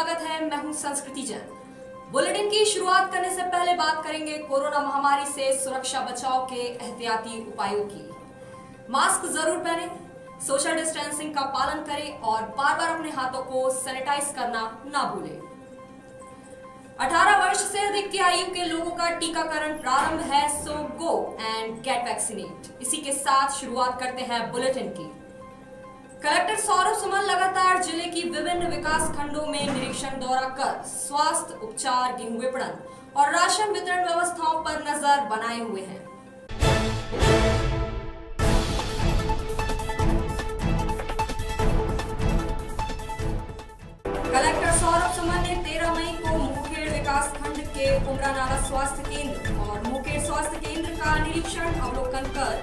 स्वागत है। मैं हूं संस्कृति जैन। बुलेटिन की शुरुआत करने से पहले बात करेंगे कोरोना महामारी से सुरक्षा बचाव के एहतियाती उपायों की। मास्क जरूर पहने, सोशल डिस्टेंसिंग का पालन करें और बार बार अपने हाथों को सैनिटाइज करना ना भूलें। 18 वर्ष से अधिक की आयु के लोगों का टीकाकरण प्रारंभ है, सो गो एंड गेट वैक्सीनेट। इसी के साथ शुरुआत करते हैं बुलेटिन की। कलेक्टर सौरभ सुमन लगातार जिले की विभिन्न विकास खंडों में निरीक्षण दौरा कर स्वास्थ्य, उपचार, गेहूं विपणन और राशन वितरण व्यवस्थाओं पर नजर बनाए हुए हैं। कलेक्टर सौरभ सुमन ने 13 मई को मुखेड़ विकास खंड के उमरानाला स्वास्थ्य केंद्र और मुखेड़ स्वास्थ्य केंद्र का निरीक्षण अवलोकन कर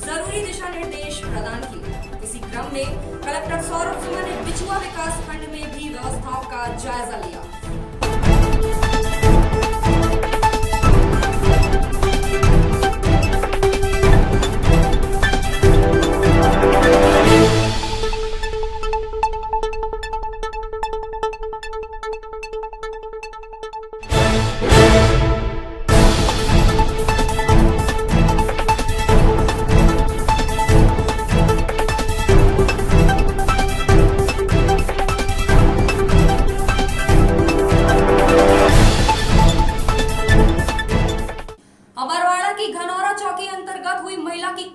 जरूरी दिशा निर्देश प्रदान किए। इसी क्रम में कलेक्टर सौरभ सुमन ने बिचुआ विकास खंड में भी व्यवस्थाओं का जायजा लिया।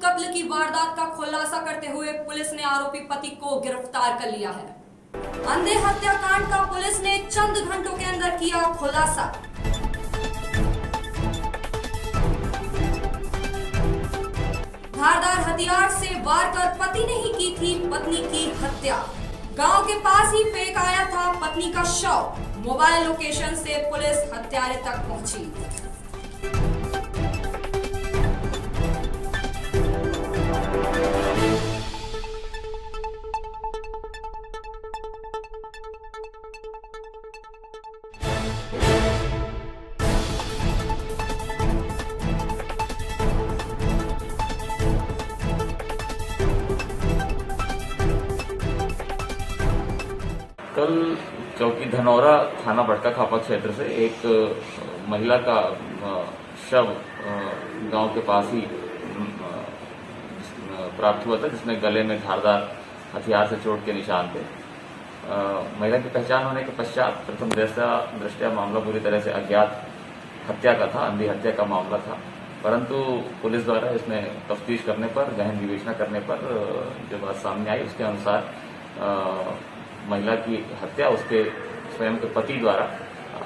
कत्ल की वारदात का खुलासा करते हुए पुलिस ने आरोपी पति को गिरफ्तार कर लिया है। अंधे हत्याकांड का पुलिस ने चंद घंटों के अंदर किया खुलासा। धारदार हथियार से वार कर पति ने ही की थी पत्नी की हत्या। गांव के पास ही फेंक आया था पत्नी का शव। मोबाइल लोकेशन से पुलिस हत्यारे तक पहुंची। कल चौकी धनौरा थाना बड़का खापा क्षेत्र से एक महिला का शव गांव के पास ही प्राप्त हुआ था, जिसमें गले में धारदार हथियार से चोट के निशान थे। महिला की पहचान होने के पश्चात प्रथम दृष्टया मामला पूरी तरह से अज्ञात हत्या का था, अंधी हत्या का मामला था, परंतु पुलिस द्वारा इसमें तफ्तीश करने पर, गहन विवेचना करने पर जो बात सामने आई उसके अनुसार महिला की हत्या उसके स्वयं के पति द्वारा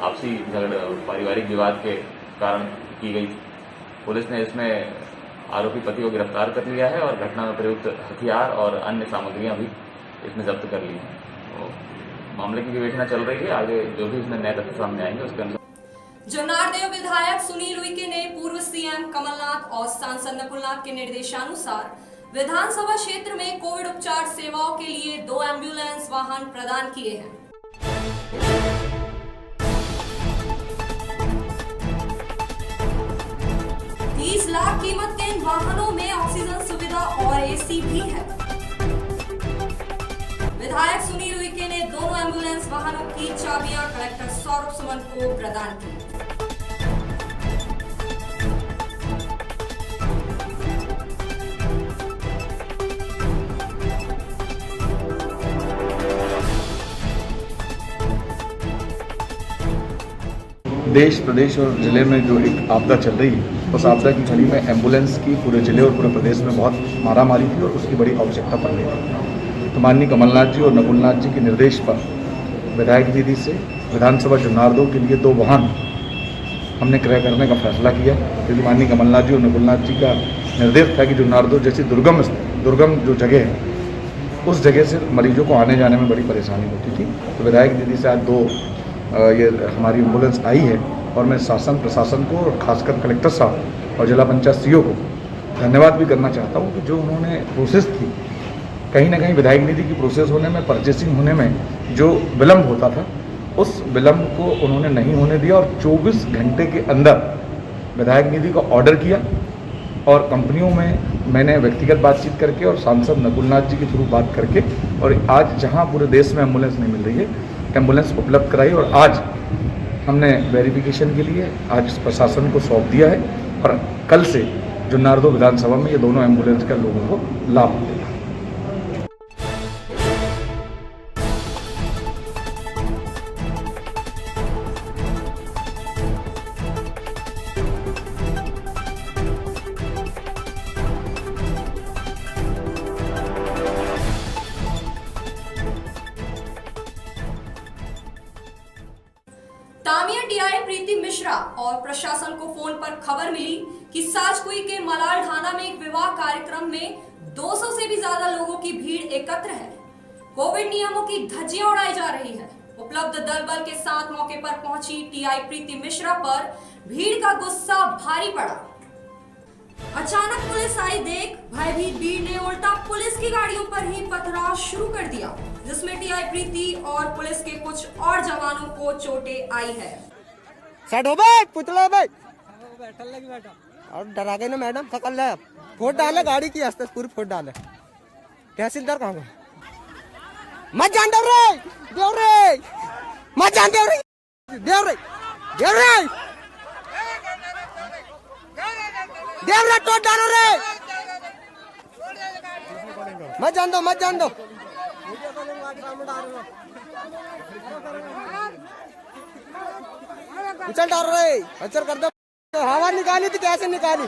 आपसी झगड़े, पारिवारिक विवाद के कारण की गई थी। पुलिस ने इसमें आरोपी पति को गिरफ्तार कर लिया है और घटना में प्रयुक्त हथियार और अन्य सामग्रियां भी इसमें जब्त कर ली हैं। तो मामले की विवेचना चल रही है, आगे जो भी इसमें नए तथ्य सामने आएंगे उसके अनुसार। जोनारदेव विधायक सुनील उइके ने पूर्व सीएम कमलनाथ और सांसद नकुलनाथ के निर्देशानुसार विधानसभा क्षेत्र में कोविड उपचार सेवाओं के लिए 2 एम्बुलेंस वाहन प्रदान किए हैं। $30 लाख कीमत के इन वाहनों में ऑक्सीजन सुविधा और एसी भी है। विधायक सुनील उइके ने दोनों एम्बुलेंस वाहनों की चाबियां कलेक्टर सौरभ सुमन को प्रदान की। देश, प्रदेश और ज़िले में जो एक आपदा चल रही है, उस आपदा की घड़ी में एम्बुलेंस की पूरे ज़िले और पूरे प्रदेश में बहुत मारामारी थी और उसकी बड़ी आवश्यकता पड़ रही थी। तो माननीय कमलनाथ जी और नकुलनाथ जी के निर्देश पर विधायक दीदी से विधानसभा जोनारदेव के लिए 2 वाहन हमने क्रय करने का फैसला किया, क्योंकि माननीय कमलनाथ जी और नकुलनाथ जी का निर्देश था कि जोनारदेव जैसी दुर्गम जो जगह है, उस जगह से मरीजों को आने जाने में बड़ी परेशानी होती थी। तो विधायक दीदी से आज 2 ये हमारी एम्बुलेंस आई है और मैं शासन प्रशासन को और खासकर कलेक्टर साहब और जिला पंचायत सीईओ को धन्यवाद भी करना चाहता हूँ कि जो उन्होंने प्रोसेस थी, कहीं ना कहीं विधायक निधि की प्रोसेस होने में, परचेसिंग होने में जो विलम्ब होता था, उस विलम्ब को उन्होंने नहीं होने दिया और 24 घंटे के अंदर विधायक निधि का ऑर्डर किया। और कंपनियों में मैंने व्यक्तिगत बातचीत करके और सांसद नकुलनाथ जी के थ्रू बात करके, और आज जहाँ पूरे देश में एम्बुलेंस नहीं मिल रही है, एम्बुलेंस उपलब्ध कराई और आज हमने वेरिफिकेशन के लिए आज प्रशासन को सौंप दिया है और कल से जो नारदो विधानसभा में ये दोनों एम्बुलेंस का लोगों को लाभ मिलेगा। तामिया टीआई प्रीति मिश्रा और प्रशासन को फोन पर खबर मिली कि साजकुई के मलाल ढाना में एक विवाह कार्यक्रम में 200 से भी ज्यादा लोगों की भीड़ एकत्र है। कोविड नियमों की धज्जियां उड़ाई जा रही है। उपलब्ध दल बल के साथ मौके पर पहुंची टीआई प्रीति मिश्रा पर भीड़ का गुस्सा भारी पड़ा। अचानक पुलिस आई देख भयभीत भीड़ ने उल्टा पुलिस की गाड़ियों पर ही पथराव शुरू कर दिया, जिसमें टीआई प्रीति और पुलिस के कुछ और जवानों को चोटें आई है। सेट हो भाई, पुतला भाई और डरा गए ना मैडम, सकल है फोट डाले गाड़ी की आस्ते पूरी फोट डाले। तहसीलदार कहाँ गए? मत जान देव रे मत जान देव रे टोट डालो रे, मत जान दो उछल डाल रहे अचर कर दो। हवा निकाली थी, कैसे निकाली?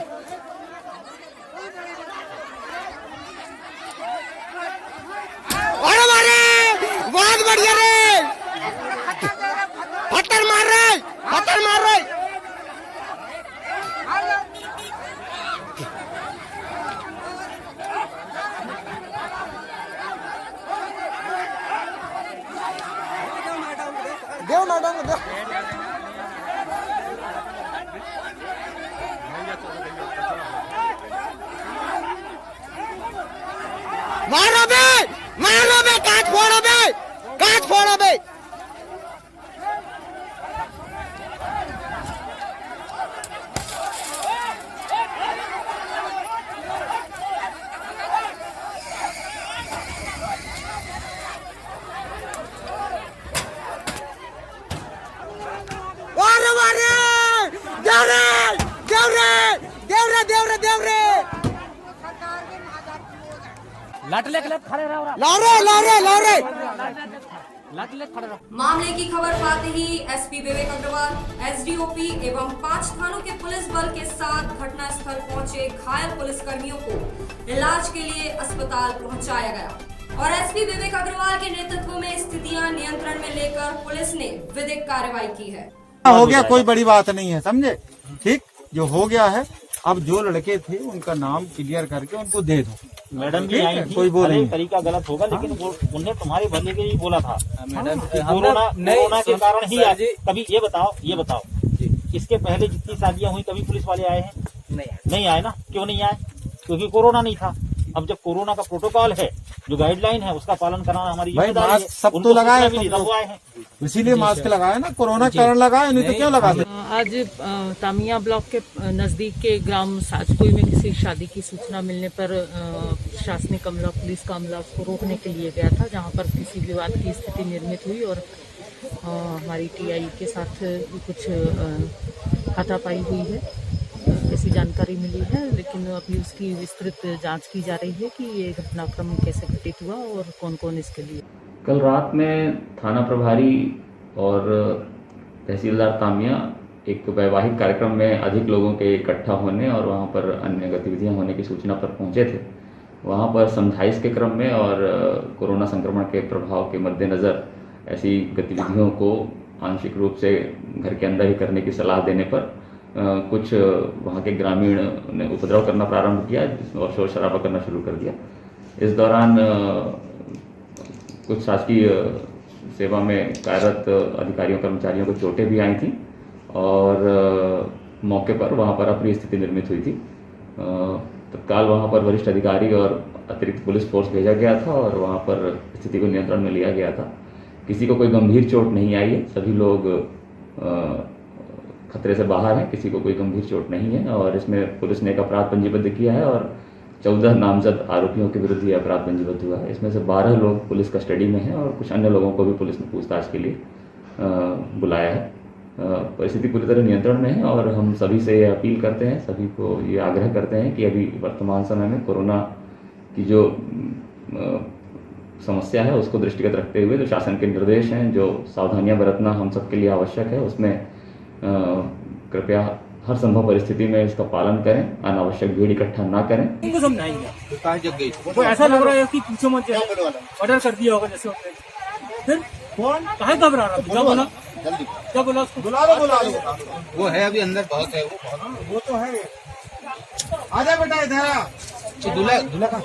अरे मारे बहुत बढ़िया रे, पत्थर मार रहे देव मैडम को दो। मारो बे कांच फोड़ो बे। देव रे लट खड़े रहो मामले की खबर पाते ही एसपी विवेक अग्रवाल, एसडीओपी एवं 5 थानों के पुलिस बल के साथ घटनास्थल पहुंचे घायल पुलिसकर्मियों को इलाज के लिए अस्पताल पहुंचाया गया और एसपी विवेक अग्रवाल के नेतृत्व में स्थितियां नियंत्रण में लेकर पुलिस ने विधिक कार्रवाई की है। हो गया, कोई बड़ी बात नहीं है, समझे? ठीक, जो हो गया है, अब जो लड़के थे उनका नाम क्लियर करके उनको दे दो। मैडम भी आई थी, कोई बोले तरीका गलत होगा, लेकिन उन्हें तुम्हारे भले के लिए बोला था। कोरोना के कारण ही कभी ये बताओ इसके पहले जितनी शादियां हुई कभी पुलिस वाले आए हैं? नहीं आए ना। क्यों नहीं आए? क्योंकि कोरोना नहीं था। अब जब कोरोना का प्रोटोकॉल है, जो गाइडलाइन है, उसका पालन कराना हमारी जिम्मेदारी है। सब तो लगाए हैं, इसीलिए मास्क लगाया ना, कोरोना के कारण लगाए, नहीं तो क्यों लगाते? आज तामिया ब्लॉक के नजदीक के ग्राम साजकुई में किसी शादी की सूचना मिलने पर प्रशासनिक अमला, पुलिस का अमला उसको रोकने के लिए गया था, जहां पर किसी विवाद की स्थिति निर्मित हुई और हमारी टीआई के साथ कुछ हाथापाई हुई है, ऐसी जानकारी मिली है। लेकिन अभी उसकी विस्तृत जांच की जा रही है कि ये घटनाक्रम कैसे घटित हुआ और कौन कौन इसके लिए। कल रात में थाना प्रभारी और तहसीलदार तामिया एक वैवाहिक कार्यक्रम में अधिक लोगों के इकट्ठा होने और वहां पर अन्य गतिविधियां होने की सूचना पर पहुंचे थे। वहां पर समझाइश के क्रम में और कोरोना संक्रमण के प्रभाव के मद्देनज़र ऐसी गतिविधियों को आंशिक रूप से घर के अंदर ही करने की सलाह देने पर कुछ वहाँ के ग्रामीण ने उपद्रव करना प्रारंभ किया और शोर शराबा करना शुरू कर दिया। इस दौरान कुछ शासकीय सेवा में कार्यरत अधिकारियों कर्मचारियों को चोटें भी आई थी और मौके पर वहाँ पर अप्रिय स्थिति निर्मित हुई थी। तत्काल वहाँ पर वरिष्ठ अधिकारी और अतिरिक्त पुलिस फोर्स भेजा गया था और वहाँ पर स्थिति को नियंत्रण में लिया गया था। किसी को कोई गंभीर चोट नहीं आई है, सभी लोग खतरे से बाहर हैं, किसी को कोई गंभीर चोट नहीं है और इसमें पुलिस ने एक अपराध पंजीबद्ध किया है और 14 नामजद आरोपियों के विरुद्ध ये अपराध पंजीबद्ध हुआ है। इसमें से 12 लोग पुलिस कस्टडी में हैं और कुछ अन्य लोगों को भी पुलिस ने पूछताछ के लिए बुलाया है। परिस्थिति पूरी तरह नियंत्रण में है और हम सभी से ये अपील करते हैं, सभी को ये आग्रह करते हैं कि अभी वर्तमान समय में कोरोना की जो समस्या है उसको दृष्टिगत रखते हुए जो शासन के निर्देश हैं, जो सावधानियां बरतना हम सबके लिए आवश्यक है, उसमें कृपया हर संभव परिस्थिति में इसका पालन करें, अनावश्यक भीड़ इकट्ठा ना करें। उनको समझाएंगे वो ऐसा लग रहा है कि पूछो मत, जैसे ऑर्डर कर दिया होगा जैसे फिर कौन कहाँ घबरा रहा है? क्या बोला उसको? बुला लो वो है अभी अंदर बहुत है वो तो है। आजा बेटा इधर दूल्हा का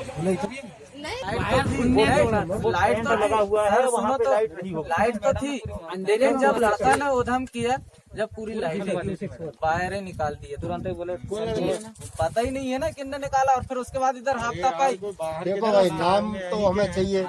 लाइट तो लगा हुआ है वहाँ पे, लाइट तो थी, अंधेरे में जब लड़का ना उधम किया, जब पूरी लाइट बाहर निकाल दिए तुरंत, बोले पता ही नहीं है ना किसने निकाला, और फिर उसके बाद इधर हाथ पाई। देखो भाई नाम तो हमें चाहिए।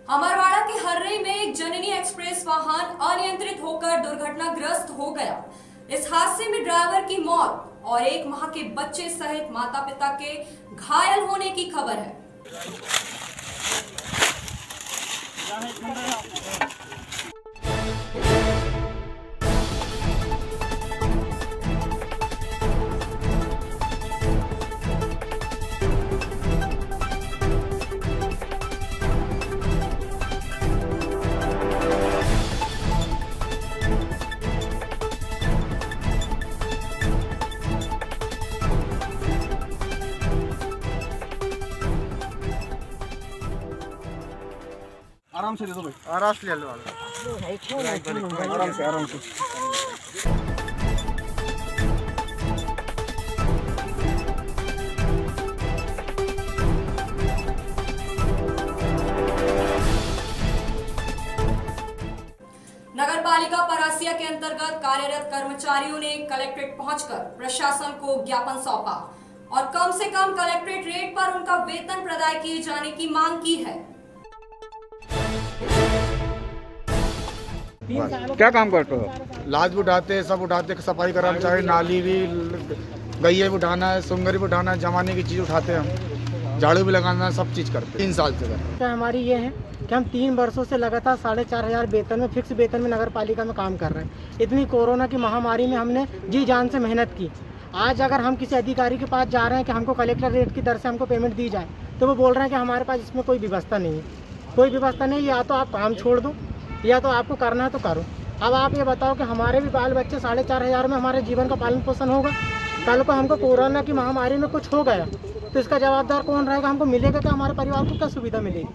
अमरवाड़ा के हर्रई में एक जननी एक्सप्रेस वाहन अनियंत्रित होकर दुर्घटनाग्रस्त हो गया। इस हादसे में ड्राइवर की मौत और 1 माह के बच्चे सहित माता पिता के घायल होने की खबर है। आराम से दे दो भाई, आराम से ले लो, आराम से। नगरपालिका परासिया के अंतर्गत कार्यरत कर्मचारियों ने कलेक्ट्रेट पहुंचकर प्रशासन को ज्ञापन सौंपा और कम से कम कलेक्ट्रेट रेट पर उनका वेतन प्रदाय किए जाने की मांग की है। क्या काम करते हो? लाज भी उठाते, सब उठाते, सफाई कर्मचारी, नाली भी, गैया भी उठाना है, सुंगरी भी उठाना है, जमाने की चीज उठाते हैं हम, झाड़ू भी लगाना है, सब चीज करते हैं। 3 साल से क्या हमारी ये है कि हम 3 वर्षों से लगातार 4,500 वेतन में, फिक्स वेतन में नगर पालिका में काम कर रहे हैं। इतनी कोरोना की महामारी में हमने जी जान से मेहनत की। आज अगर हम किसी अधिकारी के पास जा रहे हैं कि हमको कलेक्टर रेट की दर से हमको पेमेंट दी जाए, तो वो बोल रहे हैं कि हमारे पास इसमें कोई व्यवस्था नहीं है। कोई व्यवस्था नहीं, या तो आप काम छोड़ दो या तो आपको करना है तो करो। अब आप ये बताओ कि हमारे भी बाल बच्चे 4,500 में हमारे जीवन का पालन पोषण होगा। कल को हमको कोरोना की महामारी में कुछ हो गया तो इसका जवाबदार कौन रहेगा? हमको मिलेगा क्या? हमारे परिवार को क्या सुविधा मिलेगी?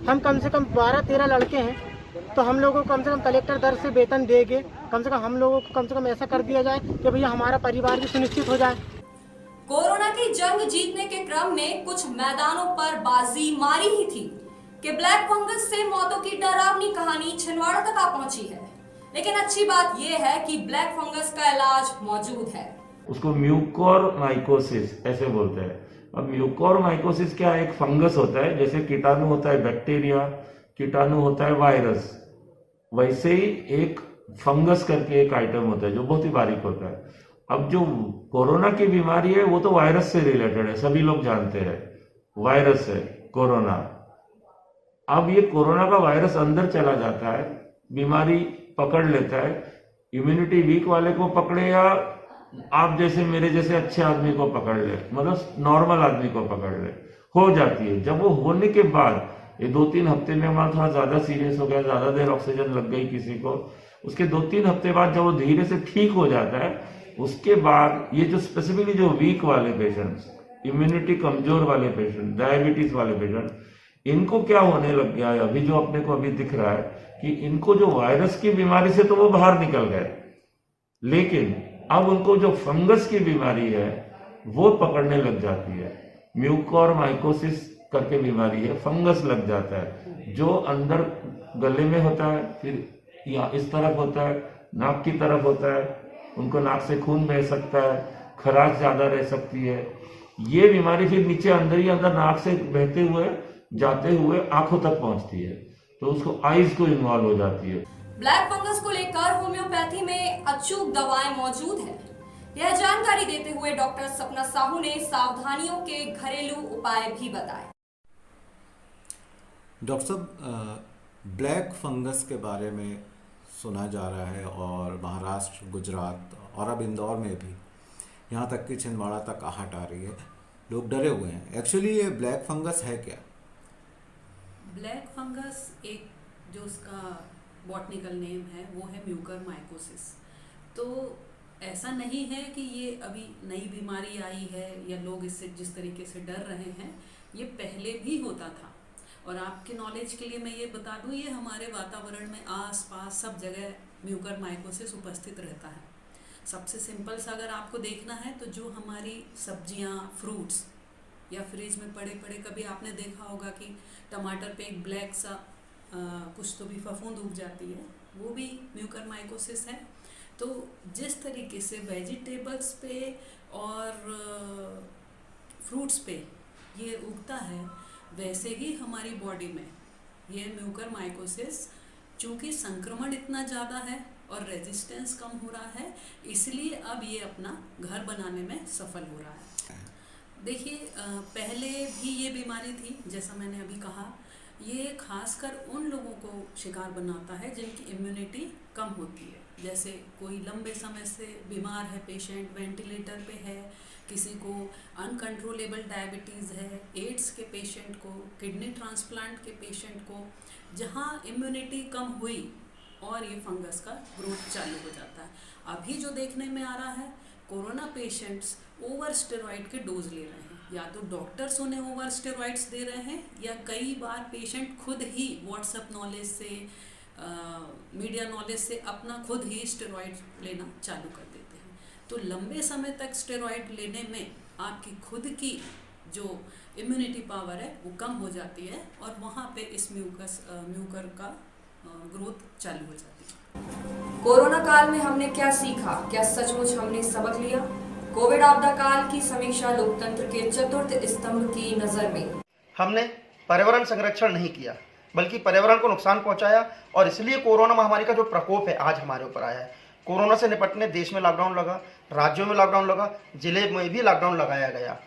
हम कम से कम 12-13 लड़के हैं, तो हम लोगों को कम से कम कलेक्टर दर से वेतन देंगे। कम से कम हम लोगों को कम से कम ऐसा कर दिया जाए कि भैया हमारा परिवार भी सुनिश्चित हो जाए। कोरोना की जंग जीतने के क्रम में कुछ मैदानों पर बाजी मारी ही थी कि ब्लैक फंगस से मौतों की डरावनी कहानी छिंदवाड़ा तक आ पहुंची है। लेकिन अच्छी बात यह है कि ब्लैक फंगस का इलाज मौजूद है। उसको म्यूकोरमाइकोसिस ऐसे बोलते हैं। अब म्यूकोरमाइकोसिस क्या, एक फंगस होता है, जैसे कीटाणु होता है बैक्टीरिया, कीटाणु होता है वायरस, वैसे ही एक फंगस करके एक आइटम होता है जो बहुत ही बारीक होता है। अब जो कोरोना की बीमारी है वो तो वायरस से रिलेटेड है, सभी लोग जानते हैं, वायरस है कोरोना। अब ये कोरोना का वायरस अंदर चला जाता है, बीमारी पकड़ लेता है, इम्यूनिटी वीक वाले को पकड़े या आप जैसे मेरे जैसे अच्छे आदमी को पकड़ ले, मतलब नॉर्मल आदमी को पकड़ ले, हो जाती है। जब वो होने के बाद ये 2-3 हफ्ते में हमारा थोड़ा ज्यादा सीरियस हो गया, ज्यादा देर ऑक्सीजन लग गई किसी को, उसके 2-3 हफ्ते बाद जब वो धीरे से ठीक हो जाता है, उसके बाद ये जो स्पेसिफिकली जो वीक वाले पेशेंट्स, इम्यूनिटी कमजोर वाले पेशेंट, डायबिटीज वाले पेशेंट, इनको क्या होने लग गया है अभी जो अपने को अभी दिख रहा है कि इनको जो वायरस की बीमारी से तो वो बाहर निकल गए, लेकिन अब उनको जो फंगस की बीमारी है वो पकड़ने लग जाती है। म्यूकोरमाइकोसिस करके बीमारी है, फंगस लग जाता है जो अंदर गले में होता है, फिर या इस तरफ होता है, नाक की तरफ होता है, उनको नाक से खून बह सकता है, खराश ज्यादा रह सकती है, ये बीमारी फिर नीचे अंदर ही अंदर नाक से बहते हुए जाते हुए आंखों तक पहुंचती है, तो उसको आईज को इन्वॉल्व हो जाती है। ब्लैक फंगस को लेकर होम्योपैथी में अचूक दवाएं मौजूद है। यह जानकारी देते हुए डॉक्टर सपना साहू ने सावधानियों के घरेलू उपाय भी बताए। डॉक्टर साहब, ब्लैक फंगस के बारे में सुना जा रहा है और महाराष्ट्र, गुजरात और अब इंदौर में भी, यहाँ तक कि छिंदवाड़ा तक आहट आ रही है, लोग डरे हुए हैं। एक्चुअली ये ब्लैक फंगस है क्या? ब्लैक फंगस एक जो उसका बॉटनिकल नेम है वो है म्यूकरमाइकोसिस। तो ऐसा नहीं है कि ये अभी नई बीमारी आई है या लोग इससे जिस तरीके से डर रहे हैं, ये पहले भी होता था। और आपके नॉलेज के लिए मैं ये बता दूं, ये हमारे वातावरण में आस-पास सब जगह म्यूकरमाइकोसिस उपस्थित रहता है। सबसे सिंपल सा अगर आपको देखना है तो जो हमारी सब्जियां, फ्रूट्स या फ्रिज में पड़े पड़े, कभी आपने देखा होगा कि टमाटर पे एक ब्लैक सा कुछ तो भी फफूंद उग जाती है, वो भी म्यूकरमाइकोसिस है। तो जिस तरीके से वेजिटेबल्स पे और फ्रूट्स पे ये उगता है, वैसे ही हमारी बॉडी में ये म्यूकरमाइकोसिस, चूँकि संक्रमण इतना ज़्यादा है और रेजिस्टेंस कम हो रहा है, इसलिए अब ये अपना घर बनाने में सफल हो रहा है। देखिए, पहले भी ये बीमारी थी, जैसा मैंने अभी कहा, ये खासकर उन लोगों को शिकार बनाता है जिनकी इम्यूनिटी कम होती है। जैसे कोई लंबे समय से बीमार है, पेशेंट वेंटिलेटर पे है, किसी को अनकंट्रोलेबल डायबिटीज़ है, एड्स के पेशेंट को, किडनी ट्रांसप्लांट के पेशेंट को, जहाँ इम्यूनिटी कम हुई और ये फंगस का ग्रोथ चालू हो जाता है। अभी जो देखने में आ रहा है, कोरोना पेशेंट्स ओवर स्टेरॉइड के डोज ले रहे हैं। या तो डॉक्टर्स उन्हें ओवर स्टेरॉइड्स दे रहे हैं, या कई बार पेशेंट खुद ही व्हाट्सएप नॉलेज से, मीडिया नॉलेज से अपना खुद ही स्टेरॉइड लेना चालू कर देते हैं। तो लंबे समय तक स्टेरॉइड लेने में आपकी खुद की जो इम्यूनिटी पावर है वो कम हो जाती है, और वहाँ पे इस म्यूकर का ग्रोथ चालू हो जाती है। कोरोना काल में हमने क्या सीखा? क्या सचमुच हमने सबक लिया? कोविड आपदा काल की समीक्षा लोकतंत्र के चतुर्थ स्तंभ की नजर में। हमने पर्यावरण संरक्षण नहीं किया, बल्कि पर्यावरण को नुकसान पहुंचाया, और इसलिए कोरोना महामारी का जो प्रकोप है आज हमारे ऊपर आया है। कोरोना से निपटने देश में लॉकडाउन लगा, राज्यों में लॉकडाउन लगा, जिले में भी लॉकडाउन लगाया गया।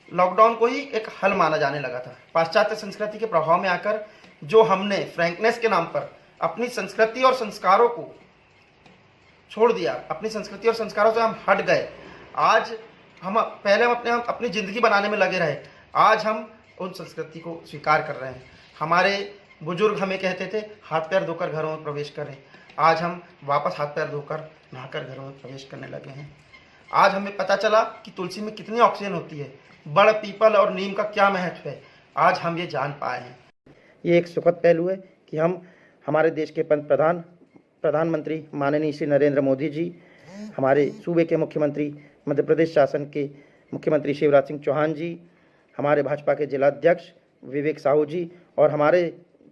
लॉकडाउन को ही एक हल माना जाने लगा था। पाश्चात्य संस्कृति के प्रभाव में आकर जो हमने फ्रैंकनेस के नाम पर अपनी संस्कृति और संस्कारों को छोड़ दिया, अपनी संस्कृति और संस्कारों से हम हट गए। आज हम अपनी ज़िंदगी बनाने में लगे रहे, आज हम उन संस्कृति को स्वीकार कर रहे हैं। हमारे बुजुर्ग हमें कहते थे हाथ पैर धोकर घरों में प्रवेश करें, आज हम वापस हाथ पैर धोकर नहाकर घरों में प्रवेश करने लगे हैं। आज हमें पता चला कि तुलसी में कितनी ऑक्सीजन होती है, बड़, पीपल और नीम का क्या महत्व है, आज हम ये जान पाए हैं। ये एक सुखद पहलू है कि हम हमारे देश के प्रधानमंत्री माननीय श्री नरेंद्र मोदी जी, हमारे सूबे के मुख्यमंत्री, मध्य प्रदेश शासन के मुख्यमंत्री शिवराज सिंह चौहान जी, हमारे भाजपा के जिलाध्यक्ष विवेक साहू जी, और हमारे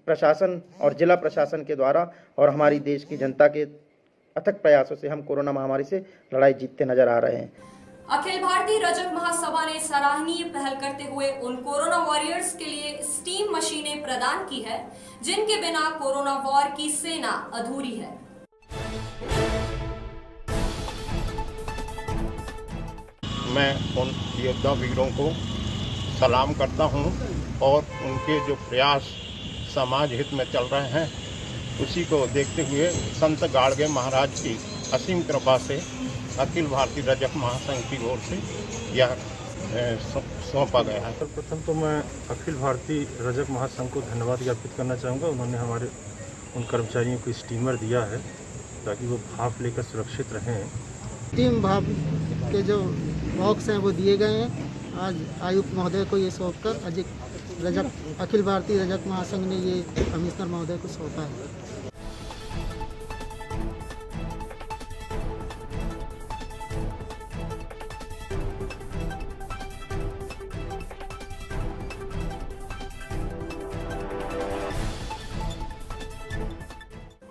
प्रशासन और जिला प्रशासन के द्वारा और हमारी देश की जनता के अथक प्रयासों से हम कोरोना महामारी से लड़ाई जीतते नजर आ रहे हैं। अखिल भारतीय रजक महासभा ने सराहनीय पहल करते हुए उन कोरोना वॉरियर्स के लिए स्टीम मशीनें प्रदान की है जिनके बिना कोरोना वॉर की सेना अधूरी है। मैं उन योद्धा वीरों को सलाम करता हूं, और उनके जो प्रयास समाज हित में चल रहे हैं, उसी को देखते हुए संत गाड़गे महाराज की असीम कृपा से अखिल भारतीय रजक महासंघ की ओर से यह सौंपा गया है। प्रथम तो मैं अखिल भारतीय रजक महासंघ को धन्यवाद ज्ञापित करना चाहूँगा। उन्होंने हमारे उन कर्मचारियों को स्टीमर दिया है ताकि वो भाप लेकर सुरक्षित रहें। स्टीम भाप के जो बॉक्स हैं वो दिए गए हैं। आज आयुक्त महोदय को ये सौंपकर अखिल भारतीय रजक महासंघ ने ये कमिश्नर महोदय को सौंपा है।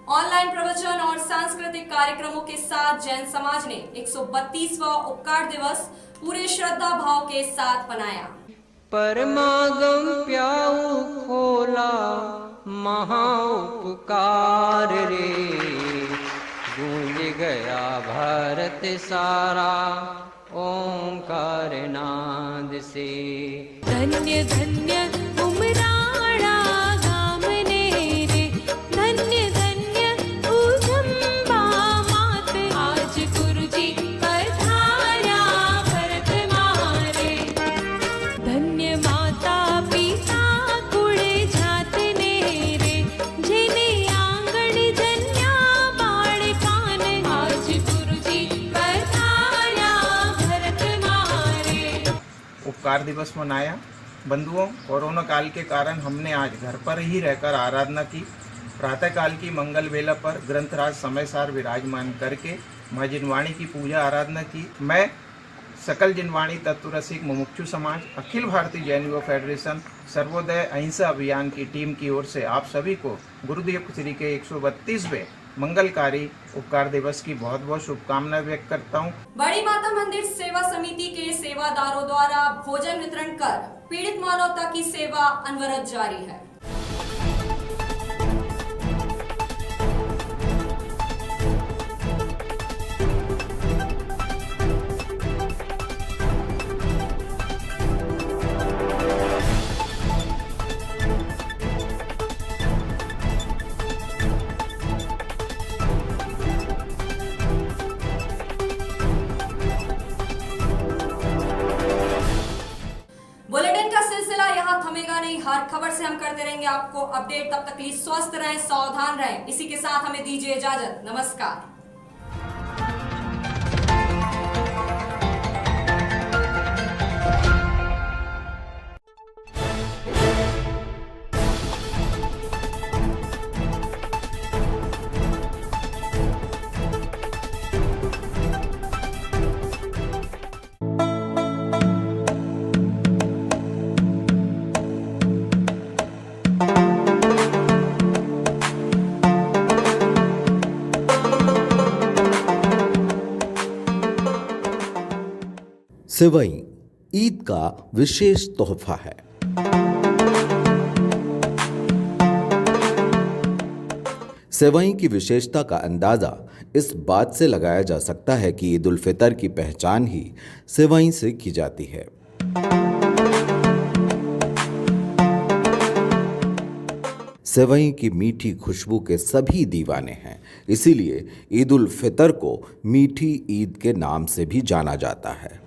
ऑनलाइन प्रवचन और सांस्कृतिक कार्यक्रमों के साथ जैन समाज ने 132वां उपकार दिवस पूरे श्रद्धा भाव के साथ मनाया। परमागम प्याऊ खोला महा उपकार रे, गूंज गया भारत सारा ओंकार नाद से। धन्य धन्य उमराड़ा गामने रे, धन्य धन्य उजम्बा मात, आज गुरुजी पधारा भरत मारे। धन्य माता पिता कुड़े जातने रे, जिने आंगण जन्या बाड़ कान, आज गुरुजी पधारा भरत मारे। उपकार दिवस मनाया। बंधुओं, कोरोना काल के कारण हमने आज घर पर ही रहकर आराधना की। प्रातःकाल की मंगल वेला पर ग्रंथराज समयसार विराजमान करके माँ जिनवाणी की पूजा आराधना की। मैं सकल जिनवाणी तत्वरसिक मुमुक्षु समाज, अखिल भारतीय जैन युवा फेडरेशन, सर्वोदय अहिंसा अभियान की टीम की ओर से आप सभी को गुरुदेव श्री के 132वें मंगलकारी उपकार दिवस की बहुत बहुत शुभकामनाएं व्यक्त करता हूँ। बड़ी माता मंदिर सेवा समिति के सेवादारों द्वारा भोजन वितरण कर पीड़ित मानवता की सेवा अनवरत जारी है। बुलेटिन का सिलसिला यहाँ थमेगा नहीं। हर खबर से हम करते रहेंगे आपको अपडेट। तब तक के लिए स्वस्थ रहें, सावधान रहें। इसी के साथ हमें दीजिए इजाजत। नमस्कार। सेवई ईद का विशेष तोहफा है। सेवई की विशेषता का अंदाजा इस बात से लगाया जा सकता है कि ईद उल फितर की पहचान ही सेवई से की जाती है। सेवई की मीठी खुशबू के सभी दीवाने हैं, इसीलिए ईद उल फितर को मीठी ईद के नाम से भी जाना जाता है।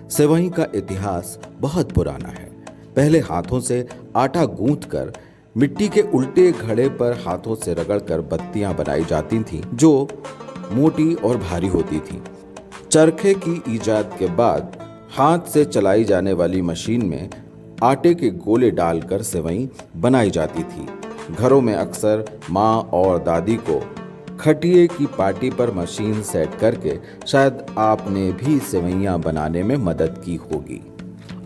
सेवई का इतिहास बहुत पुराना है। पहले हाथों से आटा गूंथकर मिट्टी के उल्टे घड़े पर हाथों से रगड़कर बत्तियां बनाई जाती थीं, जो मोटी और भारी होती थीं। चरखे की ईजाद के बाद हाथ से चलाई जाने वाली मशीन में आटे के गोले डालकर सेवई बनाई जाती थी। घरों में अक्सर माँ और दादी को खटिए की पाटी पर मशीन सेट करके शायद आपने भी सेवइयां बनाने में मदद की होगी।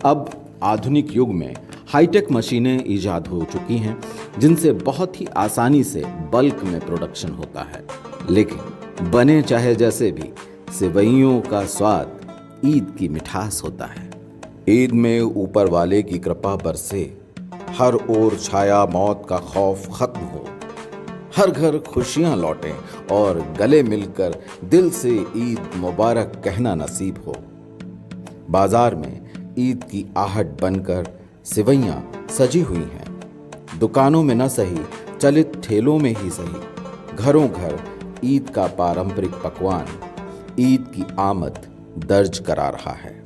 अब आधुनिक युग में हाईटेक मशीनें ईजाद हो चुकी हैं, जिनसे बहुत ही आसानी से बल्क में प्रोडक्शन होता है। लेकिन बने चाहे जैसे भी, सेवइयों का स्वाद ईद की मिठास होता है। ईद में ऊपर वाले की कृपा बरसे, हर ओर छाया मौत का खौफ खत्म हो, हर घर खुशियां लौटें और गले मिलकर दिल से ईद मुबारक कहना नसीब हो। बाजार में ईद की आहट बनकर सेवइयां सजी हुई हैं। दुकानों में न सही, चलित ठेलों में ही सही, घरों घर ईद का पारंपरिक पकवान ईद की आमद दर्ज करा रहा है।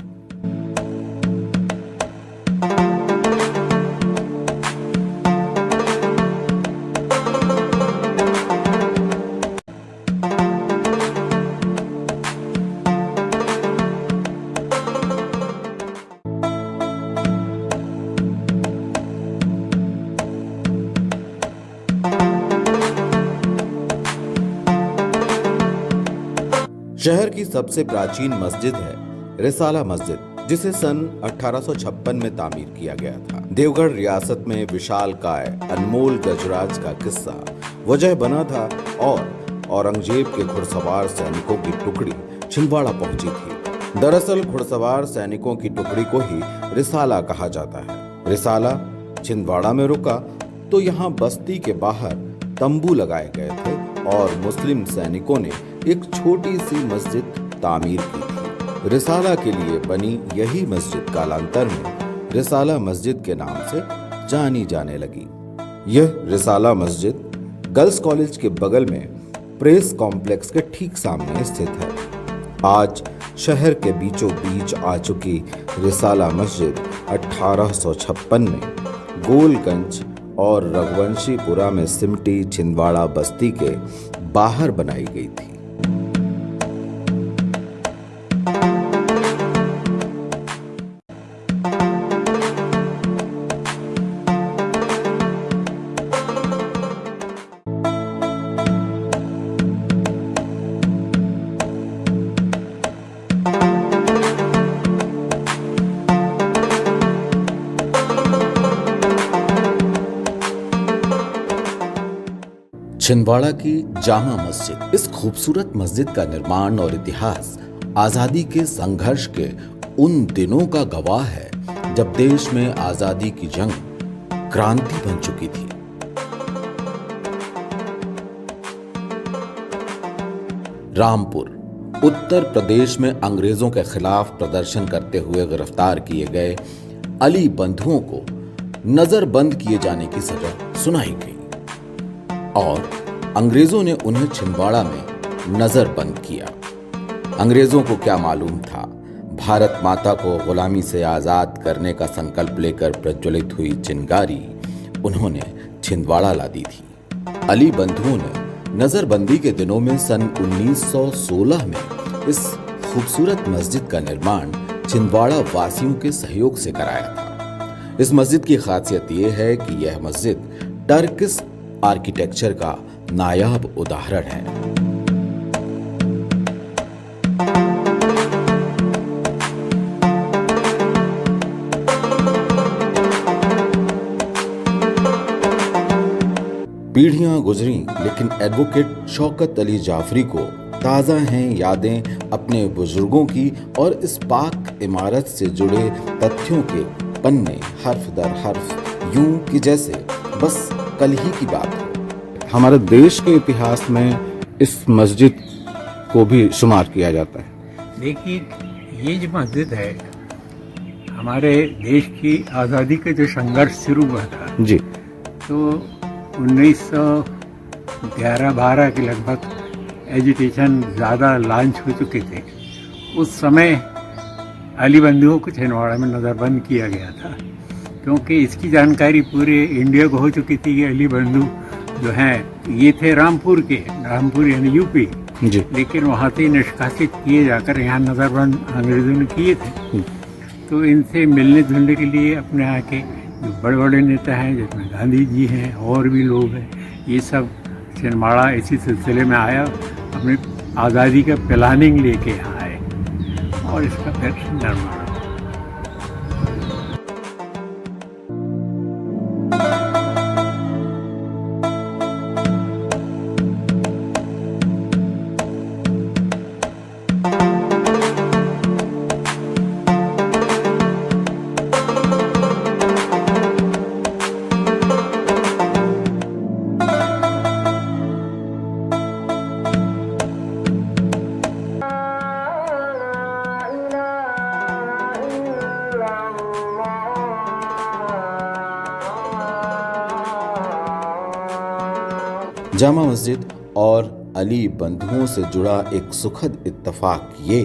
शहर की सबसे प्राचीन मस्जिद है रिसाला मस्जिद। जिसे सन 1856 में तामीर किया गया था। देवगढ़ रियासत में विशालकाय अनमोल गजराज का किस्सा वजह बना था और औरंगजेब के घुड़सवार सैनिकों की टुकड़ी छिंदवाड़ा पहुंची थी। दरअसल घुड़सवार सैनिकों की टुकड़ी को ही रिसाला कहा जाता है। रिसाला छिंदवाड़ा में रुका तो यहाँ बस्ती के बाहर तंबू लगाए गए थे और मुस्लिम सैनिकों ने एक छोटी सी मस्जिद तामीर की थी। रिसाला के लिए बनी यही मस्जिद कालांतर में रिसाला मस्जिद के नाम से जानी जाने लगी। यह रिसाला मस्जिद गर्ल्स कॉलेज के बगल में प्रेस कॉम्प्लेक्स के ठीक सामने स्थित है। आज शहर के बीचों बीच आ चुकी रिसाला मस्जिद 1856 में गोलगंज और रघुवंशीपुरा में सिमटी छिंदवाड़ा बस्ती के बाहर बनाई गई थी। छिंदवाड़ा की जामा मस्जिद। इस खूबसूरत मस्जिद का निर्माण और इतिहास आजादी के संघर्ष के उन दिनों का गवाह है जब देश में आजादी की जंग क्रांति बन चुकी थी। रामपुर उत्तर प्रदेश में अंग्रेजों के खिलाफ प्रदर्शन करते हुए गिरफ्तार किए गए अली बंधुओं को नजरबंद किए जाने की सजा सुनाई गई और अंग्रेजों ने उन्हें छिंदवाड़ा में नजरबंद किया। अंग्रेजों को क्या मालूम था, भारत माता को गुलामी से आजाद करने का संकल्प लेकर प्रज्वलित हुई चिंगारी उन्होंने छिंदवाड़ा ला दी थी। अली बंधुओं ने नजरबंदी के दिनों में सन 1916 में इस खूबसूरत मस्जिद का निर्माण छिंदवाड़ा वासियों के सहयोग से कराया था। इस मस्जिद की खासियत यह है कि यह मस्जिद टर्किश आर्किटेक्चर का नायाब उदाहरण है। पीढ़ियां गुजरी लेकिन एडवोकेट शौकत अली जाफरी को ताज़ा हैं यादें अपने बुजुर्गों की और इस पाक इमारत से जुड़े तथ्यों के पन्ने हर्फ दर हर्फ यूं कि जैसे बस कल ही की बात हो। हमारे देश के इतिहास में इस मस्जिद को भी शुमार किया जाता है। देखिए, ये जो मस्जिद है हमारे देश की आज़ादी का जो संघर्ष शुरू हुआ था जी, तो 1911-12 के लगभग एजुटेशन ज़्यादा लॉन्च हो चुके थे। उस समय अली बंधुओं को छिंदवाड़ा में नज़रबंद किया गया था क्योंकि इसकी जानकारी पूरे इंडिया को हो चुकी थी कि अली बंधु जो हैं ये थे रामपुर के, रामपुर यानी यूपी जी, लेकिन वहाँ से निष्कासित किए जाकर यहाँ नज़रबंद अंग्रेजों ने किए थे। तो इनसे मिलने जुलने के लिए अपने यहाँ के जो बड़े बड़े नेता हैं जिसमें गांधी जी हैं और भी लोग हैं, ये सब छिंदवाड़ा इसी सिलसिले में आया, अपनी आज़ादी का प्लानिंग लेके यहाँ आए और इसका फिर निर्माण। जामा मस्जिद और अली बंधुओं से जुड़ा एक सुखद इत्तेफाक ये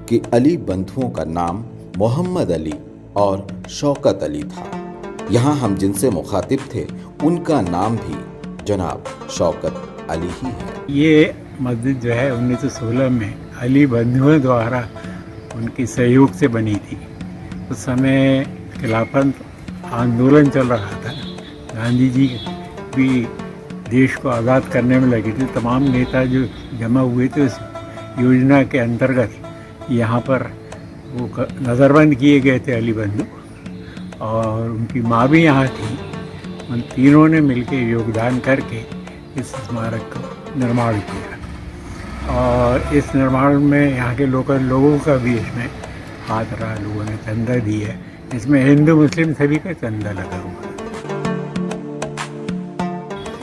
कि अली बंधुओं का नाम मोहम्मद अली और शौकत अली था। यहाँ हम जिनसे मुखातिब थे उनका नाम भी जनाब शौकत अली ही है। ये मस्जिद जो है 1916 में अली बंधुओं द्वारा उनकी सहयोग से बनी थी। उस समय खिलाफत आंदोलन चल रहा था, गांधी जी भी देश को आज़ाद करने में लगे थे। तमाम नेता जो जमा हुए थे उस योजना के अंतर्गत यहाँ पर वो नज़रबंद किए गए थे अली बंधु, और उनकी माँ भी यहाँ थी। उन तीनों ने मिलकर योगदान करके इस स्मारक का निर्माण किया, और इस निर्माण में यहाँ के लोगों का भी इसमें हाथ रहा। लोगों ने चंदा दी है, इसमें हिंदू मुस्लिम सभी का चंदा लगा हुआ है।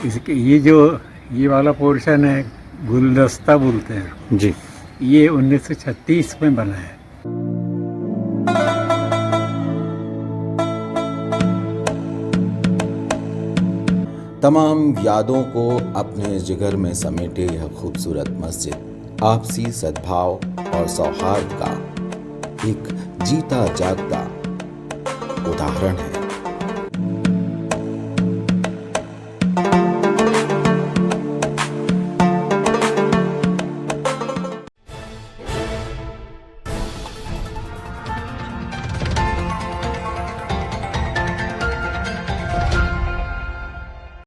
इसके ये वाला पोर्शन है, गुलदस्ता बोलते हैं जी, ये 1936 में बना है। तमाम यादों को अपने जिगर में समेटे यह खूबसूरत मस्जिद आपसी सद्भाव और सौहार्द का एक जीता जागता उदाहरण है।